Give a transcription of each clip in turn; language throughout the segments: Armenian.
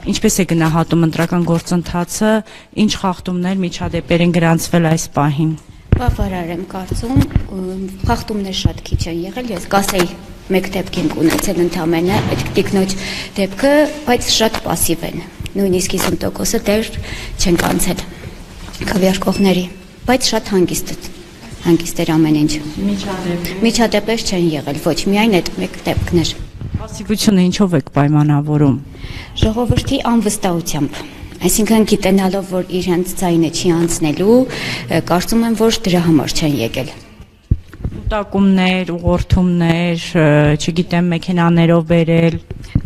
Ինչպես է գնահատում ընտրական գործընթացը, ինչ խախտումներ, միջադեպեր են գրանցվել այս պահին։ Բավարար եմ կարծում, խախտումներ շատ քիչ են եղել, ես կասեի մեկ դեպք ենք ունեցել ընդամենը այդ տիկնոջ դեպքը, բայց շատ պասիվ են, նույնիսկ 50%-ը դեռ չեն կանցել քվեարկողների, բայց շատ հանգիստ էր ամեն ինչ։ Միջադեպեր չեն եղել, ոչ միայն այդ մեկ դեպքներ։ Պասիվությունը ինչով եք պայմանավորում։ Ժողովրդի անվստահությամբ, այսինքն գիտենալով, որ իրենց ձայնը չի անցնելու, կարծում եմ, որ դրա համար չեն եկել։ Կուտակումներ, ուղղորդումներ, չգիտեմ, մեքենաներով բերել։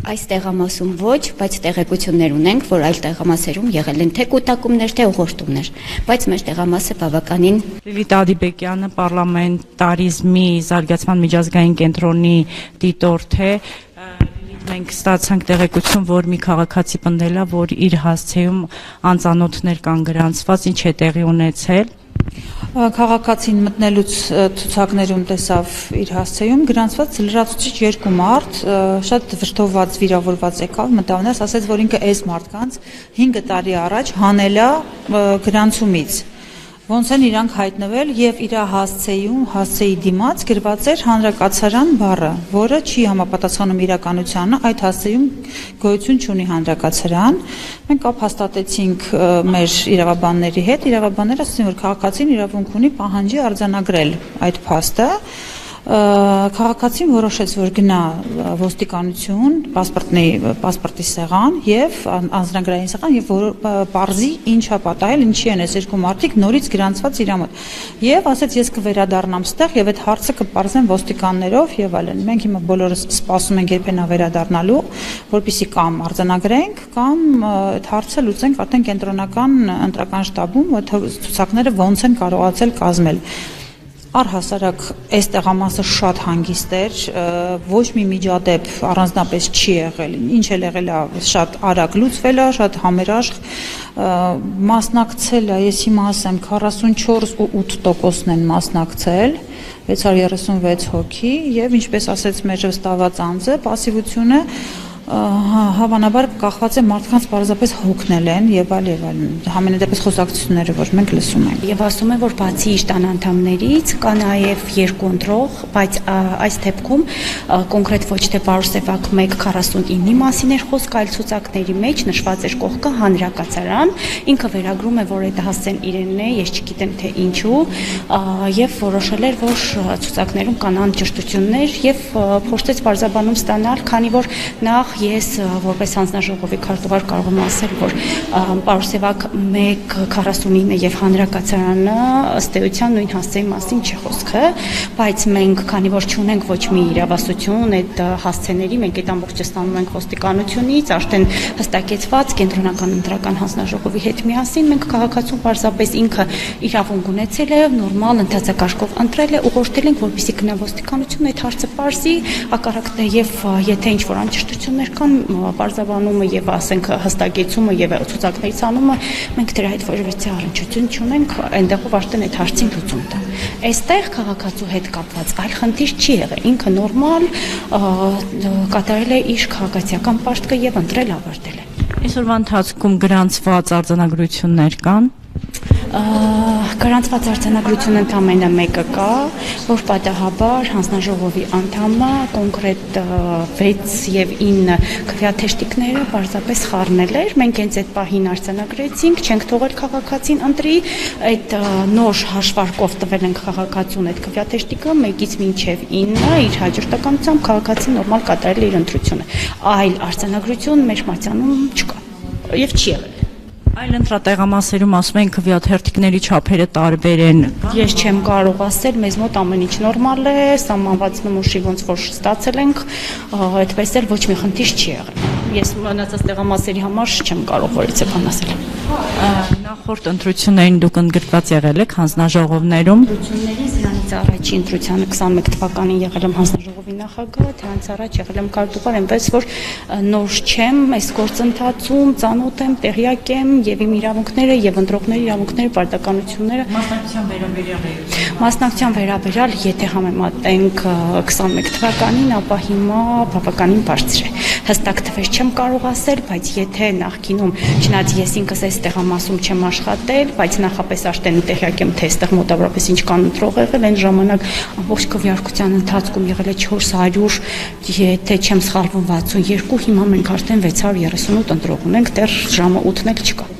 Այս տեղամասում ոչ, բայց տեղեկություններ ունենք, որ այլ տեղամասերում եղել են թե կուտակումներ, թե ուղղորդումներ, բայց մեր տեղամասը բավականին։ Լիլիթ Ադիբեկյանը պարլամենտարիզմի զարգացման միջազգային կենտրոնի դիտորդ է։ Մենք ստացանք տեղեկություն, որ մի քաղաքացի պնդել է, որ իր հասցեում անծանոթներ կան գրանցված, ինչ է տեղի ունեցել։ Քաղաքացին մտնելուց ցուցակներում տեսավ իր հասցեում գրանցված լրացուցիչ 2 մարդ, շատ վրդովված, վիրավորված եկավ, մտավ, ասաց, որ ինքը այս մարդկանց 5 տարի առաջ հանել է գրանցումից։ Ոնց են իրանք հայտնվել եւ իր հասցեի դիմաց գրված էր հանրակացարան բառը, որը չի համապատասխանում իրականությանը, այդ հասցեում գոյություն չունի հանրակացարան։ Մենք կապ հաստատեցինք մեր իրավաբանների հետ, իրավաբանները ասացին, որ քաղաքացին իրավունք ունի պահանջի արձանագրել այդ փաստը։ Քաղաքացին որոշեց, որ գնա ոստիկանություն, պասպորտի սեղան եւ անձնագրային սեղան եւ որ բարձի ինչ է պատահել, ինչի են այս 2 մարդիկ նորից գրանցված իր մոտ։ Եվ ասեց, ես կվերադառնամ ստեղ եւ այդ հարցը կպարզեմ ոստիկաններով եւ այլն։ Մենք հիմա բոլորս սպասում ենք երբենա վերադառնալու, որպեսզի կամ արձանագրենք, կամ այդ հարցը լուծենք արդեն կենտրոնական ընտրական շտաբում, որ ցուցակները ոնց են կարողացել կազմել։ Առհասարակ այս տեղամասը շատ հանգիստ էր, ոչ մի միջադեպ առանձնապես չի եղել, ինչ էլ եղել է շատ արագ լուծվել է, շատ համերաշխ մասնակցել է, ես հիմա ասեմ 44.8%-ն են մասնակցել, 636 հոգի եւ ինչպես ասեց մեր վստահված անձը, պասիվությունը հավանաբար կախված է մարդկանց պարզապես հոգնել են եւ այլն, համենայնդեպս խոսակցությունները, որ մենք լսում ենք։ Եվ ասում են, որ բացի իր տան անդամներից կա նաեւ 2 ընտրող, բայց այս դեպքում կոնկրետ ոչ թե Պարուսեվակ 149-ի մասին էր խոսք, այլ ցուցակների մեջ նշված էր կողքը հանրակացարան, ինքը վերագրում է, որ այդ հասցեն իրենն է, ես չգիտեմ թե ինչու, եւ որոշել էր, որ ցուցակներում կան անճշտություններ եւ փորձեց բարձաբանում ստանալ, քանի որ նախ ես որպես հանձնաժողովի քարտուղար կարող եմ ասել, որ Պարուսեվակ 149-ը եւ հանրակացարանը ըստ էության նույն հասցեի մասին չի խոսքը, բայց մենք, քանի որ չունենք ոչ մի իրավասություն այդ հասցեների, մենք այդ ամբողջը ստանում ենք ոստիկանությունից, արդեն հստակեցված կենտրոնական ընտրական հանձնաժողովի հետ միասին մենք քաղաքացուն պարզապես ինքը իրավունք ունեցել է, նորմալ ընթացակարգով ընտրել է, ուղղորդել ենք, որպեսզի գնա ոստիկանություն այդ հարցը պարզի, հակառակ եւ եթե ինչ-որ անճշտություններ կան, պարզաբանումը եւ ասենք հստակեցումը եւ ցուցակներից անումը, մենք դրա հետ որևէ առնչություն չունենք, այնտեղով արդեն այդ հարցին լուծում տա։ Այստեղ քաղաքացու հետ կապված այլ խնդիր չի եղել, ինքը նորմալ կատարել է իր քաղաքացիական պարտքը եւ ընտրել ավարտել է։ Այսօրվա ընթացքում գրանցված արձանագրություններ կան։ Գրանցված արձանագրությունը ընդամենը մեկը կա, որ պատահաբար հանձնաժողովի անդամը կոնկրետ 6 եւ 9 քվեաթեշտիկները պարզապես խառնել էր։ Մենք հենց այդ պահին արձանագրեցինք, չենք թողել քաղաքացին ընտրի, այդ նոր հաշվարկով տվել ենք քաղաքացուն այդ քվեաթեշտիկը 1-ից մինչեւ 9 իր հաջորդականությամբ քաղաքացին նորմալ կատարել իր ընտրությունը։ Այլ արձանագրություն մեր մատյանում չկա եւ չի եղել։ Այլ ընտրատեղամասերում ասում են քվեաթերթիկների չափերը տարբեր են։ Ես չեմ կարող ասել, մեզ մոտ ամեն ինչ նորմալ է, սահմանված նմուշի ոնց որ ստացել ենք, այդպես էլ ոչ մի խնդիր չի եղել։ Ես մնացած տեղամասերի համար չեմ կարող որից բան ասել։ Նախորդ ընտրություններին դուք ընդգրկված եղել եք հանձնաժողովներում։ Ընտրությունների սրանից առաջի ընտրությանը 21 թվականին եղել եմ հանձնաժողովի նախագահ, դրանից առաջ եղել եմ քարտուղար, այնպես որ նոր չեմ, այս գործընթացում ծանոթ եմ, տեղյակ եմ եւ իմ իրավունքները եւ ընտրողների իրավունքները, պարտականությունները մասնակցության վերաբերյալ, եթե համեմատենք 21 թվականին, ապա հիմա բավականին բարձր է։ հստակ թվեր չեմ կարող ասել, բայց եթե նախկինում չնայած ես ինքս այս տեղամասում չեմ աշխատել, բայց նախապես աշտենի տեղյակ եմ, թե այստեղ մոտավորապես ինչ կան ընտրող եղել, այն ժամանակ ամբողջ քվեարկության ընթացքում եղել է 400, եթե չեմ սխալվում 62, հիմա մենք արդեն 638 ընտրող ունենք, դեռ ժամը 8-ն չկա։